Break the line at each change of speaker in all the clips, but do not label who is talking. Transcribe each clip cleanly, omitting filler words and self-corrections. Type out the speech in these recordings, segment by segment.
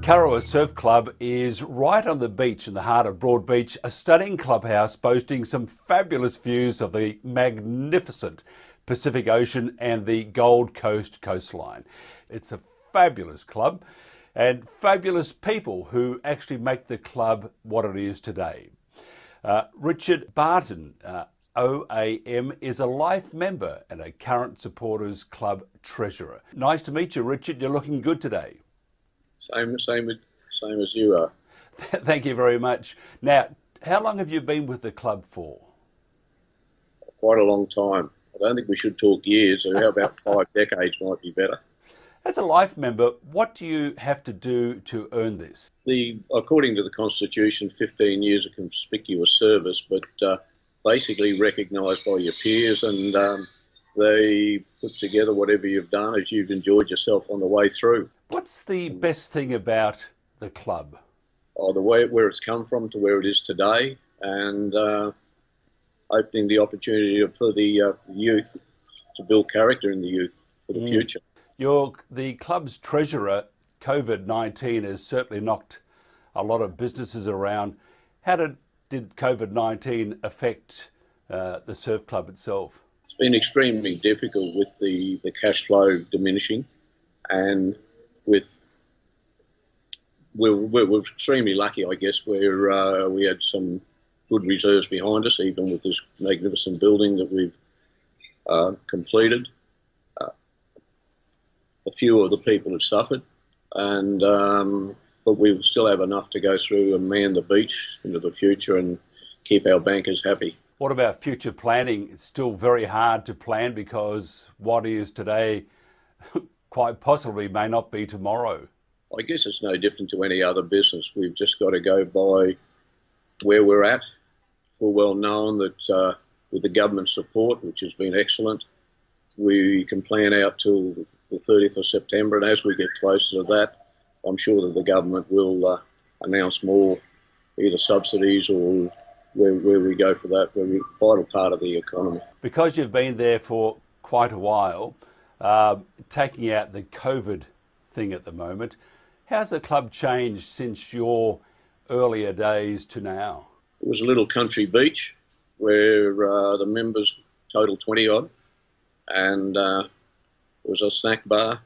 Kurrawa Surf Club is right on the beach in the heart of Broadbeach, a stunning clubhouse boasting some fabulous views of the magnificent Pacific Ocean and the Gold Coast coastline. It's a fabulous club and fabulous people who actually make the club what it is today. Richard Barton, OAM, is a life member and a current Supporters Club treasurer. Nice to meet you, Richard. You're looking good today.
Same as you are.
Thank you very much. Now, how long have you been with the club for?
Quite a long time. I don't think we should talk years, so how about 5 decades might be better.
As a life member, what do you have to do to earn this?
According to the Constitution, 15 years of conspicuous service, but basically recognised by your peers, and they put together whatever you've done as you've enjoyed yourself on the way through.
What's the best thing about the club?
The way where it's come from to where it is today, and opening the opportunity for the youth to build character in the youth for the future.
You're the club's treasurer. COVID-19 has certainly knocked a lot of businesses around. How did COVID-19 affect the surf club itself?
It's been extremely difficult with the cash flow diminishing, and we're extremely lucky, I guess, where we had some good reserves behind us, even with this magnificent building that we've completed. A few of the people have suffered, and but we still have enough to go through and man the beach into the future and keep our bankers happy.
What about future planning? It's still very hard to plan because what is today quite possibly may not be tomorrow.
I guess it's no different to any other business. We've just got to go by where we're at. We're well known that with the government support, which has been excellent, we can plan out till the 30th of September, and as we get closer to that, I'm sure that the government will announce more, either subsidies or where we go for that. We're a vital part of the economy.
Because you've been there for quite a while, taking out the COVID thing at the moment, how's the club changed since your earlier days to now?
It was a little country beach where the members total 20 odd, and it was a snack bar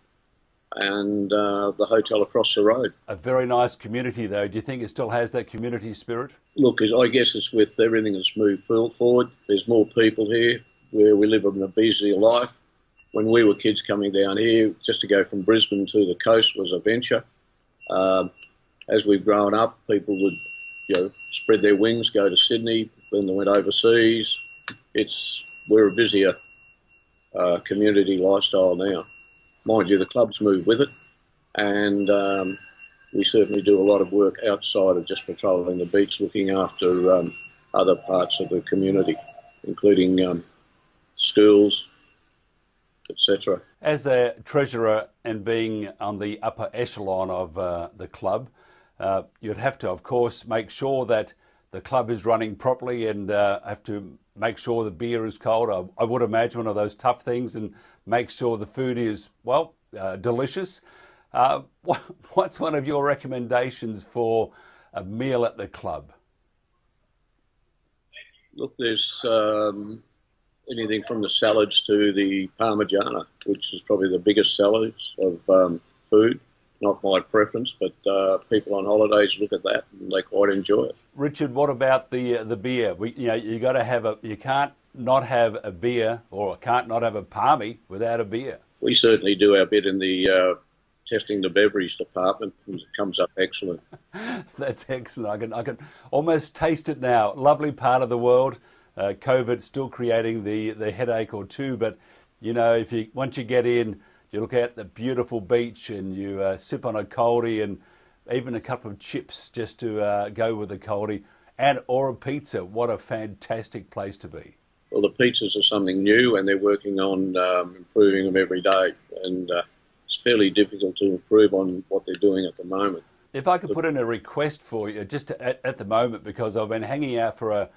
and the hotel across the road. A
very nice community though. Do you think it still has that community spirit?
Look, I guess it's with everything that's moved forward. There's more people here where we live in a busier life. When we were kids coming down here, just to go from Brisbane to the coast was a venture. As we've grown up, people would spread their wings, go to Sydney, then they went overseas. We're a busier community lifestyle now. Mind you, the club's moved with it, and we certainly do a lot of work outside of just patrolling the beach, looking after other parts of the community, including schools, etc.
As a treasurer and being on the upper echelon of the club, you'd have to, of course, make sure that the club is running properly and have to make sure the beer is cold. I would imagine one of those tough things, and make sure the food is, well, delicious. What's one of your recommendations for a meal at the club?
Look, there's anything from the salads to the Parmigiana, which is probably the biggest sellers of food. Not my preference, but people on holidays look at that and they quite enjoy it.
Richard, what about the beer? You got to have you can't not have a beer, or can't not have a palmy without a beer.
We certainly do our bit in the testing the beverage department, and it comes up excellent.
That's excellent. I can almost taste it now. Lovely part of the world. COVID still creating the headache or two, but once you get in, you look at the beautiful beach and you sip on a coldie and even a couple of chips just to go with the coldie, or a pizza. What a fantastic place to be.
Well, the pizzas are something new, and they're working on improving them every day, and it's fairly difficult to improve on what they're doing at the moment.
If I could put in a request for you, just at the moment, because I've been hanging out for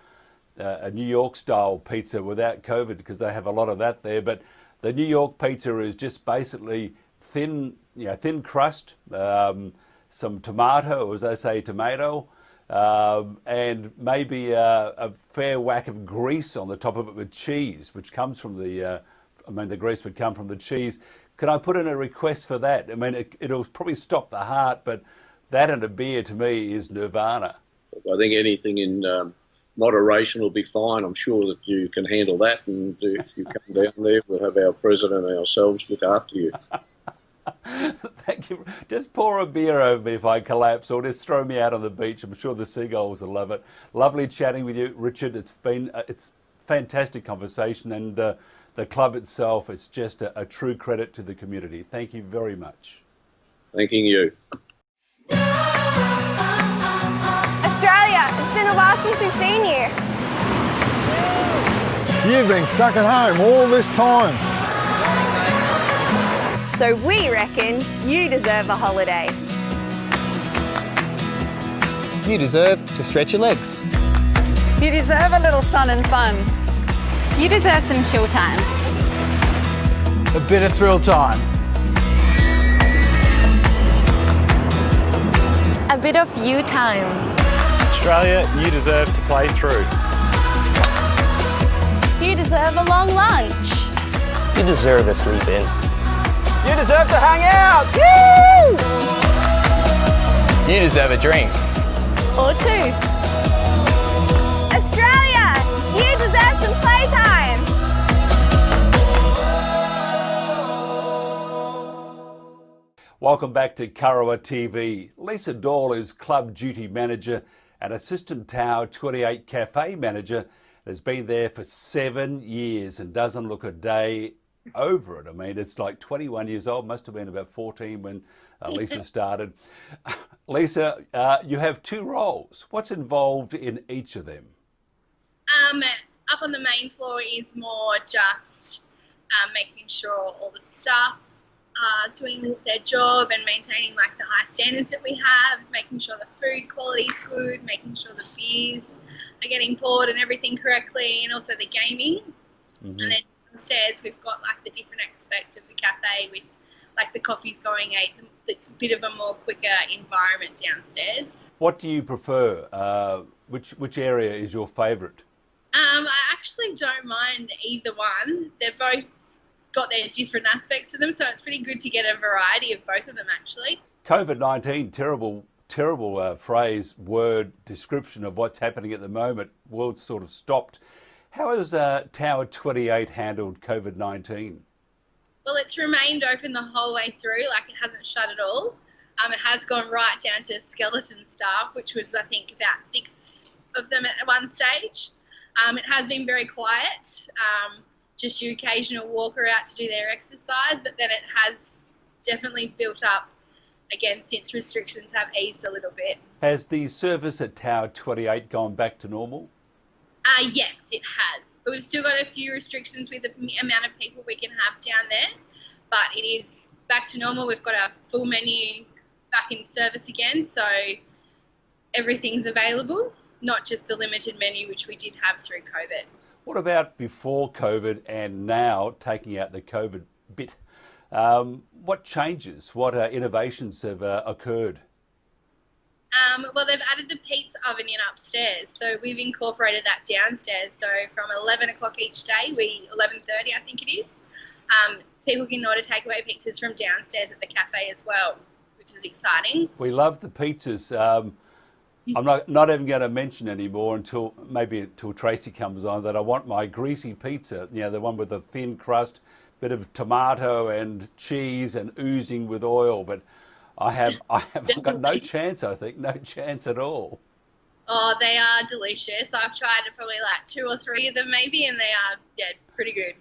a New York style pizza without COVID, because they have a lot of that there, but the New York pizza is just basically thin crust, some tomato, or as they say, tomato, and maybe a fair whack of grease on the top of it with cheese, which comes from the, the grease would come from the cheese. Can I put in a request for that? I mean, it'll probably stop the heart, but that and a beer to me is nirvana.
I think anything in moderation will be fine. I'm sure that you can handle that, and if you come down there, we'll have our president and ourselves look after you.
Thank you. Just pour a beer over me if I collapse, or just throw me out on the beach. I'm sure the seagulls will love it. Lovely chatting with you, Richard. It's fantastic conversation, and the club itself is just a true credit to the community. Thank you very much.
Thanking you.
Australia, it's been a while since we've seen you.
You've been stuck at home all this time.
So we reckon you deserve a holiday.
You deserve to stretch your legs.
You deserve a little sun and fun.
You deserve some chill time.
A bit of thrill time.
A bit of you time.
Australia, you deserve to play through.
You deserve a long lunch.
You deserve a sleep in.
You deserve to hang out.
You deserve a drink.
Or two. Australia, you deserve some playtime.
Welcome back to Kurrawa TV. Lisa Dall is Club Duty Manager and Assistant Tower 28 Cafe Manager. Has been there for 7 years and doesn't look a day over it. I mean, it's like 21 years old, must have been about 14 when Lisa started. Lisa, you have 2 roles. What's involved in each of them?
Up on the main floor is more just making sure all the staff are doing their job and maintaining like the high standards that we have, making sure the food quality is good, making sure the beers are getting poured and everything correctly, and also the gaming. And then downstairs we've got like the different aspect of the cafe with like the coffees going out. It's a bit of a more quicker environment downstairs.
What do you prefer? Which area is your favourite?
I actually don't mind either one. They've both got their different aspects to them, so it's pretty good to get a variety of both of them actually.
COVID-19, terrible phrase, word, description of what's happening at the moment. World's sort of stopped. How has Tower 28 handled COVID-19?
Well, it's remained open the whole way through, like it hasn't shut at all. It has gone right down to skeleton staff, which was I think about 6 of them at one stage. It has been very quiet, just your occasional walker out to do their exercise, but then it has definitely built up again since restrictions have eased a little bit.
Has the service at Tower 28 gone back to normal?
Yes, it has, but we've still got a few restrictions with the amount of people we can have down there, but it is back to normal. We've got our full menu back in service again, so everything's available, not just the limited menu which we did have through COVID.
What about before COVID and now, taking out the COVID bit? What changes, what innovations have occurred?
Well, they've added the pizza oven in upstairs, so we've incorporated that downstairs. So from 11 o'clock each day, 11:30 I think it is, people can order takeaway pizzas from downstairs at the cafe as well, which is exciting.
We love the pizzas. I'm not even going to mention anymore until Tracy comes on that I want my greasy pizza, the one with the thin crust, bit of tomato and cheese and oozing with oil, but I have got no chance, I think, no chance at all.
Oh, they are delicious. I've tried probably like 2 or 3 of them maybe, and they are pretty good.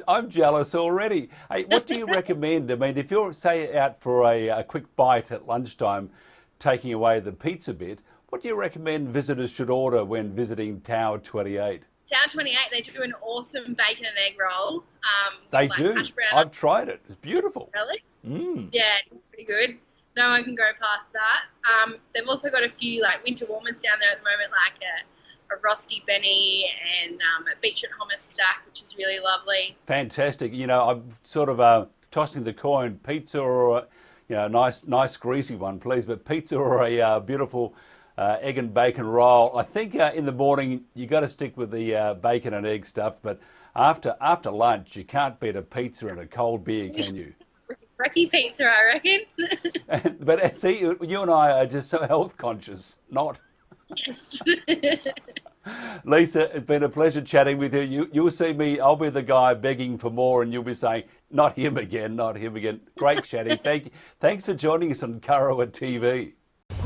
I'm jealous already. Hey, what do you recommend? I mean, if you're, say, out for a quick bite at lunchtime, taking away the pizza bit, what do you recommend visitors should order when visiting Tower 28?
Tower 28, they do an awesome bacon and egg roll.
They
like
do?
hash brown.
I've tried it. It's beautiful.
Really?
Mm.
Yeah, it's pretty good. No one can go past that. They've also got a few like winter warmers down there at the moment, like a Rosti Benny and a beetroot hummus stack, which is really lovely.
Fantastic. I'm sort of tossing the coin, pizza or nice greasy one, please. But pizza or a beautiful egg and bacon roll. I think in the morning you got to stick with the bacon and egg stuff, but after lunch you can't beat a pizza and a cold beer, can you?
Brekkie pizza, I reckon.
But see, you and I are just so health conscious, not.
Yes.
Lisa, it's been a pleasure chatting with you. You'll see me, I'll be the guy begging for more and you'll be saying, not him again, not him again. Great chatting. Thank you. Thanks for joining us on Kurrawa TV.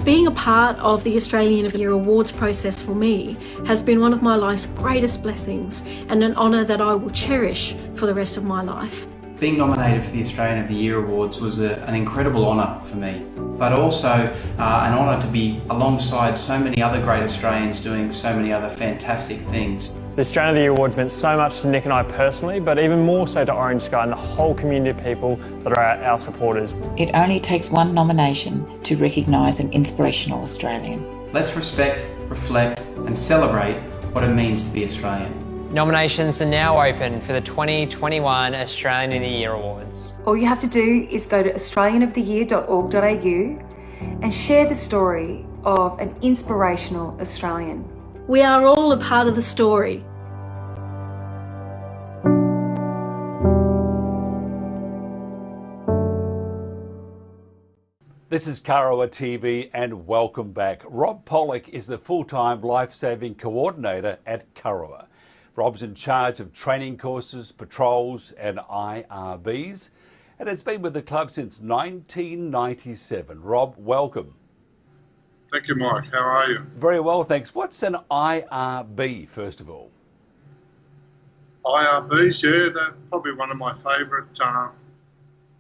Being a part of the Australian of the Year awards process for me has been one of my life's greatest blessings and an honour that I will cherish for the rest of my life.
Being nominated for the Australian of the Year Awards was an incredible honour for me, but also an honour to be alongside so many other great Australians doing so many other fantastic things.
The Australian of the Year Awards meant so much to Nick and I personally, but even more so to Orange Sky and the whole community of people that are our supporters.
It only takes one nomination to recognise an inspirational Australian.
Let's respect, reflect and celebrate what it means to be Australian.
Nominations are now open for the 2021 Australian of the Year Awards.
All you have to do is go to australianoftheyear.org.au and share the story of an inspirational Australian. We are all a part of the story.
This is Kurrawa TV and welcome back. Rob Pollock is the full-time Lifesaving Coordinator at Kurrawa. Rob's in charge of training courses, patrols and IRBs and has been with the club since 1997. Rob, welcome.
Thank you, Mike. How are you?
Very well, thanks. What's an IRB, first of all?
IRBs, yeah, they're probably one of my favourite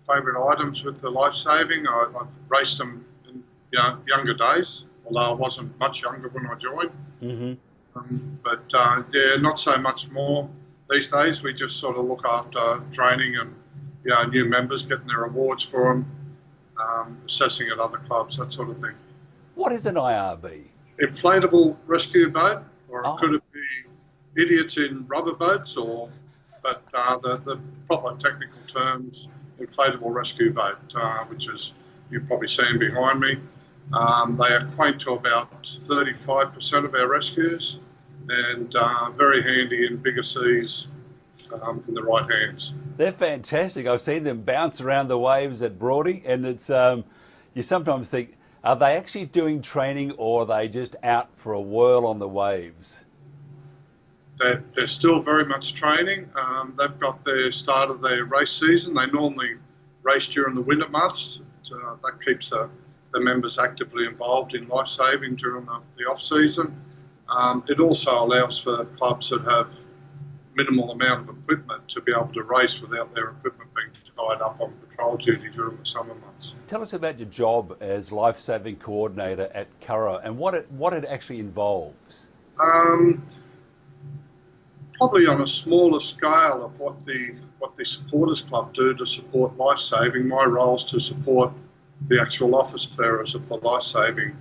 items with the Lifesaving. I've raced them in younger days, although I wasn't much younger when I joined.
Mm-hmm.
But yeah, not so much more these days. We just sort of look after training and new members, getting their awards for them, assessing at other clubs, that sort of thing.
What is an IRB?
Inflatable rescue boat, or could it be idiots in rubber boats, but the proper technical terms, inflatable rescue boat, which is, you've probably seen behind me. They acquaint to about 35% of our rescues and very handy in bigger seas in the right hands.
They're fantastic. I've seen them bounce around the waves at Broady and it's you sometimes think, are they actually doing training or are they just out for a whirl on the waves?
They're still very much training. They've got their start of their race season. They normally race during the winter months. That keeps the members actively involved in Lifesaving during the off-season. It also allows for clubs that have minimal amount of equipment to be able to race without their equipment being tied up on patrol duty during the summer months.
Tell us about your job as Lifesaving Coordinator at Kurrawa and what it actually involves.
Probably on a smaller scale of what the supporters club do to support Lifesaving. My role is to support the actual office bearers of the Lifesaving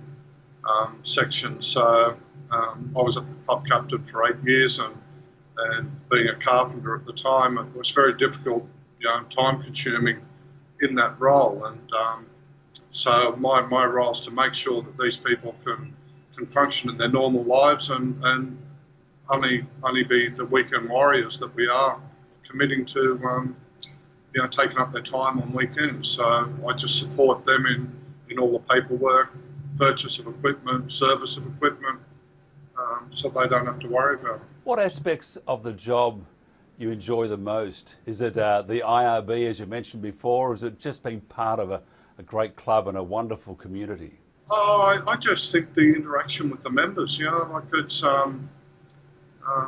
section. So I was a club captain for 8 years and being a carpenter at the time, it was very difficult, time consuming in that role. And so my role is to make sure that these people can function in their normal lives and only be the weekend warriors that we are, committing to taking up their time on weekends. So I just support them in all the paperwork, purchase of equipment, service of equipment, so they don't have to worry about it.
What aspects of the job you enjoy the most? Is it the IRB, as you mentioned before, or is it just being part of a great club and a wonderful community?
Oh, I just think the interaction with the members, like it's,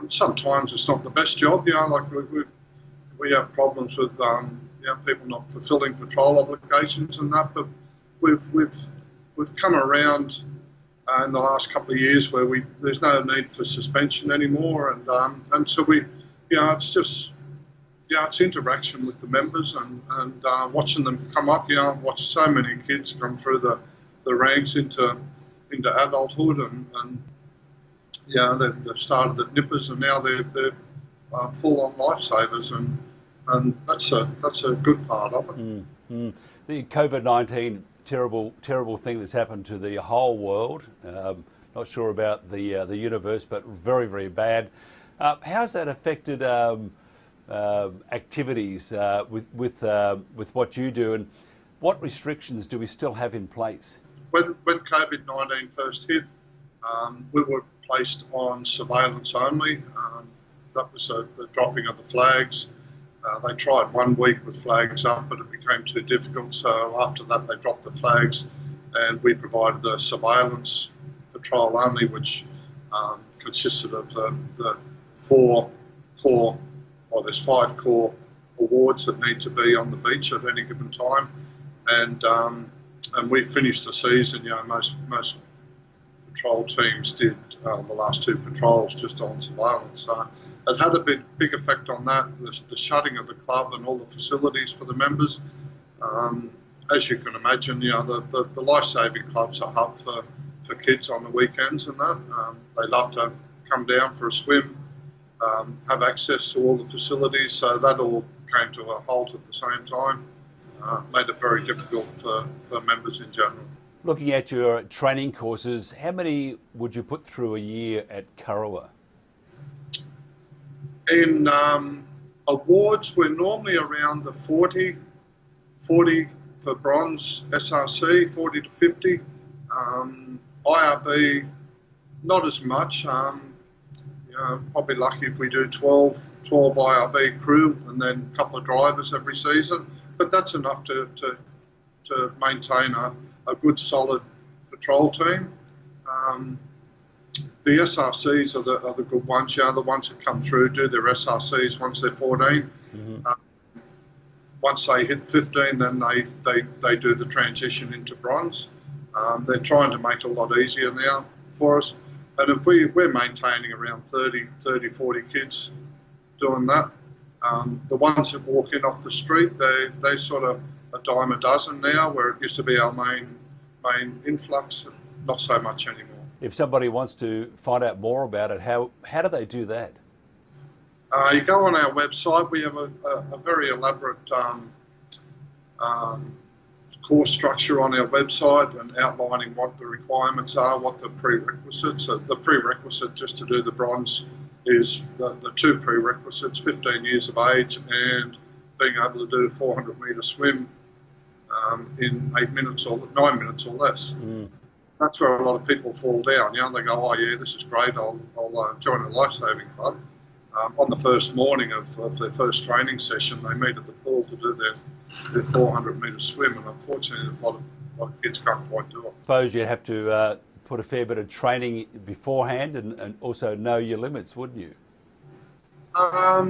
sometimes it's not the best job, like we have problems with people not fulfilling patrol obligations and that, but we've come around in the last couple of years where there's no need for suspension anymore, and so it's just it's interaction with the members and watching them come up. I've watched so many kids come through the ranks into adulthood and they've started at nippers and now they're full on lifesavers and that's a good part of it.
The COVID-19, terrible thing that's happened to the whole world. Not sure about the universe, but very bad. How's that affected activities with what you do, and what restrictions do we still have in place?
When COVID-19 first hit, we were placed on surveillance only. That was the dropping of the flags. They tried 1 week with flags up, but it became too difficult. So after that, they dropped the flags, and we provided the surveillance patrol only, which consisted of the 4 core, or there's 5 core awards that need to be on the beach at any given time, and we finished the season. Most patrol teams did the last 2 patrols just on surveillance. So it had a big effect on that, the shutting of the club and all the facilities for the members. As you can imagine, the Lifesaving club's a hub for kids on the weekends and that. They love to come down for a swim, have access to all the facilities, so that all came to a halt at the same time. Made it very difficult for members in general.
Looking at your training courses, how many would you put through a year at Kurrawa?
In awards, we're normally around the 40 for bronze SRC, 40 to 50. IRB, not as much. Probably lucky if we do 12 IRB crew and then a couple of drivers every season. But that's enough to maintain a good solid patrol team. The SRCs are the good ones, the ones that come through, do their SRCs once they're 14. Once they hit 15, then they do the transition into bronze. They're trying to make it a lot easier now for us. And if we're maintaining around 30, 40 kids doing that. The ones that walk in off the street, they sort of a dime a dozen now, where it used to be our main influx, not so much anymore.
If somebody wants to find out more about it, how do they do that?
You go on our website. We have a very elaborate course structure on our website, and outlining what the requirements are, what the prerequisites. So the prerequisite just to do the bronze is the 2 prerequisites: 15 years of age and being able to do a 400-metre swim in 8 minutes or 9 minutes or less. That's where a lot of people fall down. They go, "Oh yeah, this is great. I'll join a Lifesaving club." On the first morning of their first training session, they meet at the pool to do their 400-metre swim, and unfortunately, a lot of kids can't quite do it.
I suppose you'd have to put a fair bit of training beforehand and also know your limits, wouldn't you?
I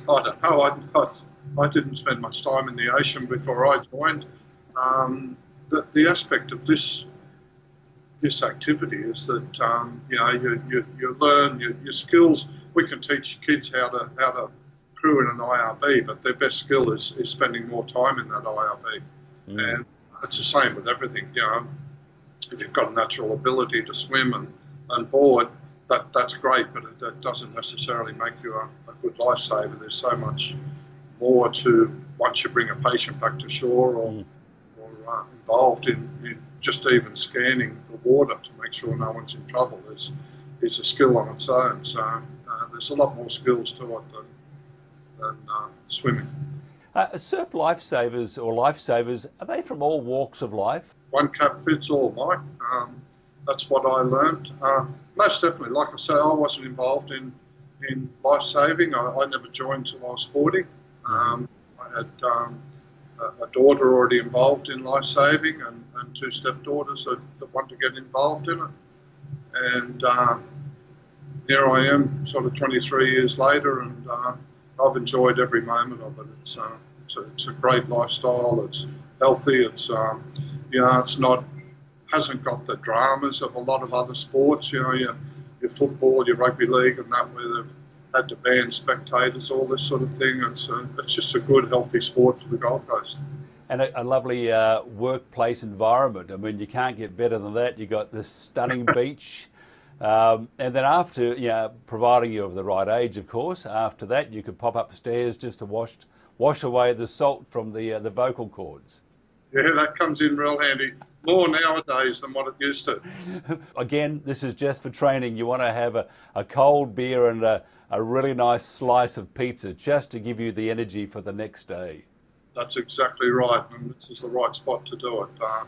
don't know. I didn't spend much time in the ocean before I joined. The aspect of this activity is that you learn your skills. We can teach kids how to crew in an IRB, but their best skill is spending more time in that IRB. And it's the same with everything. If you've got a natural ability to swim and board, that's great, but it doesn't necessarily make you a good lifesaver. There's so much more to once you bring a patient back to shore or involved in just even scanning the water to make sure no one's in trouble is a skill on its own. So there's a lot more skills to it than swimming.
Surf lifesavers or lifesavers, are they from all walks of life?
One cap fits all, Mike. That's what I learned. Most definitely. Like I say, I wasn't involved in lifesaving. I never joined till I was 40. I had a daughter already involved in lifesaving and 2 stepdaughters that want to get involved in it. And here I am, sort of 23 years later, and I've enjoyed every moment of it. It's a great lifestyle. It's healthy. It's hasn't got the dramas of a lot of other sports. Your football, your rugby league, and that, where they've had to ban spectators, all this sort of thing. It's just a good, healthy sport for the Gold Coast.
And a lovely workplace environment. I mean, you can't get better than that. You've got this stunning beach. And then after, providing you're of the right age, of course, after that you could pop upstairs just to wash away the salt from the vocal cords.
Yeah, that comes in real handy. More nowadays than what it used to.
Again, this is just for training. You want to have a cold beer and a really nice slice of pizza just to give you the energy for the next day.
That's exactly right, and this is the right spot to do it. I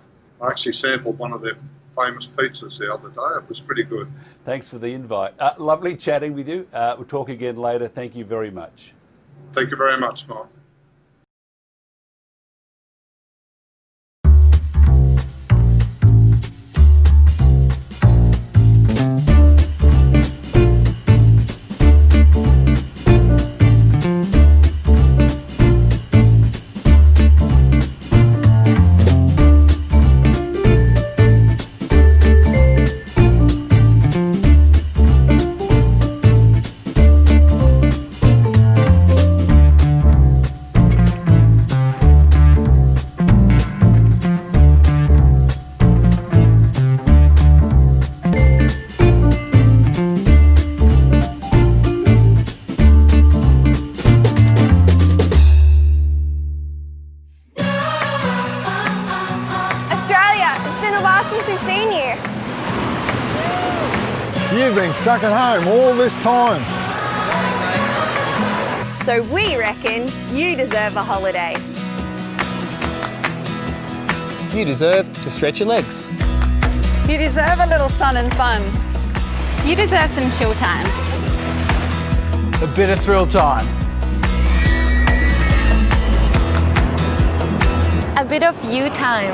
actually sampled one of their famous pizzas the other day. It was pretty good.
Thanks for the invite. Lovely chatting with you. We'll talk again later. Thank you very much.
Thank you very much, Mark.
You've been stuck at home all this time.
So we reckon you deserve a holiday.
You deserve to stretch your legs. You deserve a little sun and fun.
You deserve some chill time.
A bit of thrill time.
A bit of you time.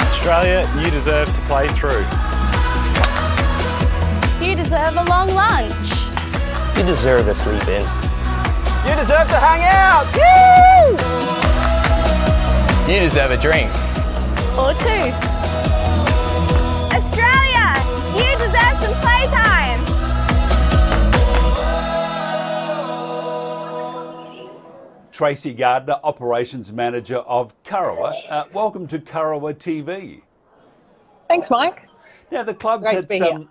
Australia, you deserve to play through.
You deserve a long lunch.
You deserve a sleep in. You deserve to hang out. Woo! You deserve a drink.
Or two. Australia, you deserve some playtime.
Tracy Gardner, Operations Manager of Kurrawa. Welcome to Kurrawa TV.
Thanks, Mike.
Now, the club's had some,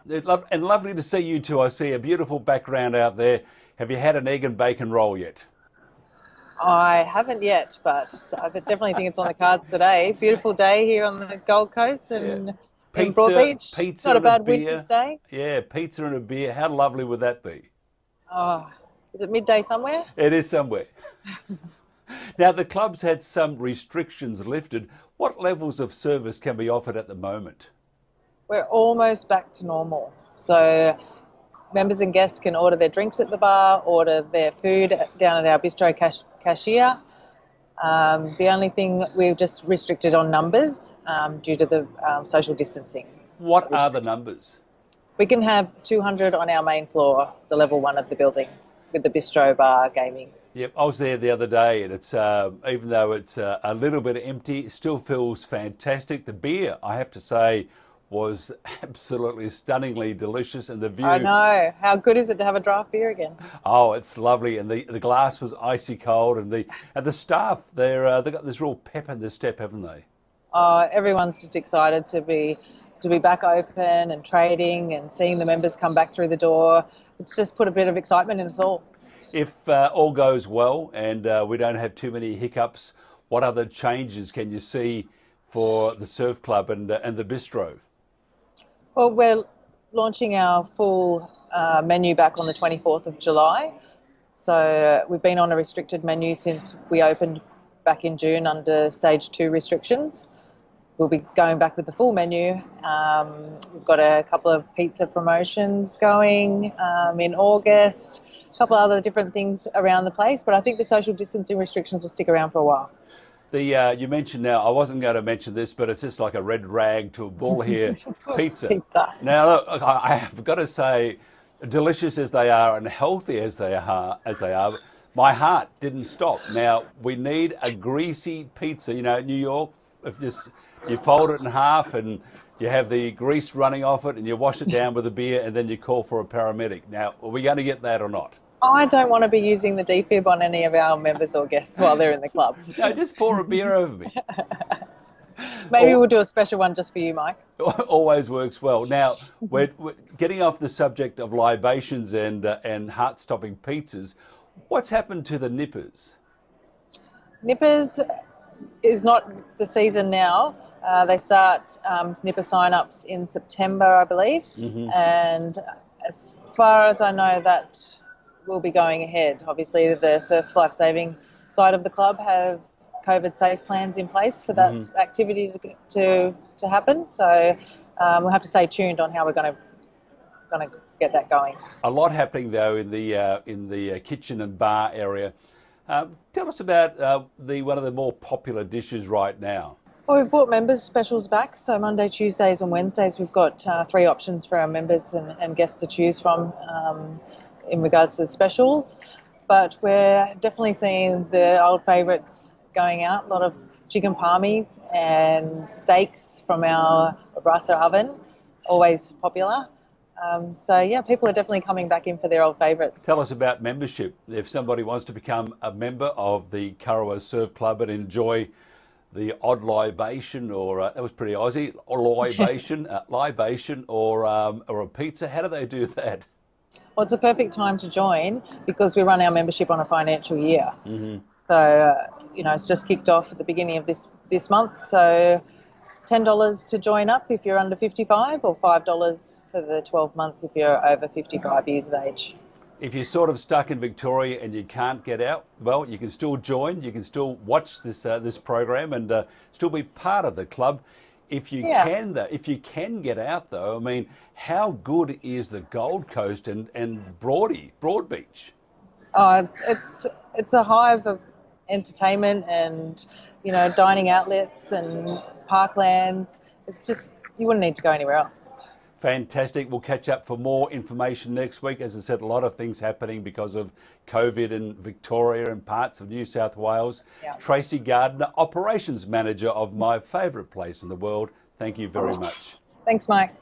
and lovely to see you two. I see a beautiful background out there. Have you had an egg and bacon roll yet?
I haven't yet, but I definitely think it's on the cards today. Beautiful day here on the Gold Coast and in Broadbeach.
Pizza
Not a
and
bad
beer.
winter's day.
Yeah, pizza and a beer. How lovely would that be?
Oh, is it midday somewhere?
It is somewhere. Now, the club's had some restrictions lifted. What levels of service can be offered at the moment?
We're almost back to normal. So members and guests can order their drinks at the bar, order their food down at our bistro cashier. The only thing we've just restricted on numbers due to the social distancing.
What are the numbers?
We can have 200 on our main floor, the level 1 of the building, with the bistro, bar, gaming.
Yep, I was there the other day, and it's even though it's a little bit empty, it still feels fantastic. The beer, I have to say, was absolutely stunningly delicious, and the view.
I know. How good is it to have a draft beer again?
Oh, it's lovely, and the glass was icy cold, and the staff they've got this real pep in their step, haven't they?
Everyone's just excited to be back open and trading and seeing the members come back through the door. It's just put a bit of excitement in us all.
If all goes well and we don't have too many hiccups, what other changes can you see for the surf club and the bistro?
Well, we're launching our full menu back on the 24th of July. So we've been on a restricted menu since we opened back in June under stage 2 restrictions. We'll be going back with the full menu. We've got a couple of pizza promotions going in August, a couple of other different things around the place, but I think the social distancing restrictions will stick around for a while.
You mentioned now, I wasn't going to mention this, but it's just like a red rag to a bull here, pizza. Now, look, I have got to say, delicious as they are and healthy as they are, my heart didn't stop. Now, we need a greasy pizza. You know, New York, if you fold it in half and you have the grease running off it and you wash it down with a beer and then you call for a paramedic. Now, are we going to get that or not?
I don't want to be using the defib on any of our members or guests while they're in the club.
No, just pour a beer over me.
Maybe we'll do a special one just for you, Mike.
Always works well. Now, we're getting off the subject of libations and heart-stopping pizzas. What's happened to the nippers?
Nippers is not the season now. They start nipper sign-ups in September, I believe. And as far as I know, that will be going ahead. Obviously, the Surf Lifesaving side of the club have COVID safe plans in place for that activity to happen. So we'll have to stay tuned on how we're going to get that going.
A lot happening though in the kitchen and bar area. Tell us about one of the more popular dishes right now.
Well, we've brought members specials back. So Monday, Tuesdays and Wednesdays we've got 3 options for our members and guests to choose from in regards to the specials. But we're definitely seeing the old favourites going out. A lot of chicken palmies and steaks from our Brasa oven, always popular. So yeah, people are definitely coming back in for their old favourites.
Tell us about membership. If somebody wants to become a member of the Kurrawa Surf Club and enjoy the odd libation, or that was pretty Aussie, or libation, or a pizza, how do they do that?
Well, it's a perfect time to join because we run our membership on a financial year. So, it's just kicked off at the beginning of this month. So $10 to join up if you're under 55, or $5 for the 12 months if you're over 55 years of age.
If you're sort of stuck in Victoria and you can't get out, well, you can still join. You can still watch this program and still be part of the club. If you can get out, though, I mean, how good is the Gold Coast and Broad Beach?
Oh, it's a hive of entertainment and dining outlets and parklands. It's just, you wouldn't need to go anywhere else.
Fantastic. We'll catch up for more information next week. As I said, a lot of things happening because of COVID in Victoria and parts of New South Wales. Tracy Gardner, Operations Manager of my favourite place in the world. Thank you very much.
Thanks, Mike.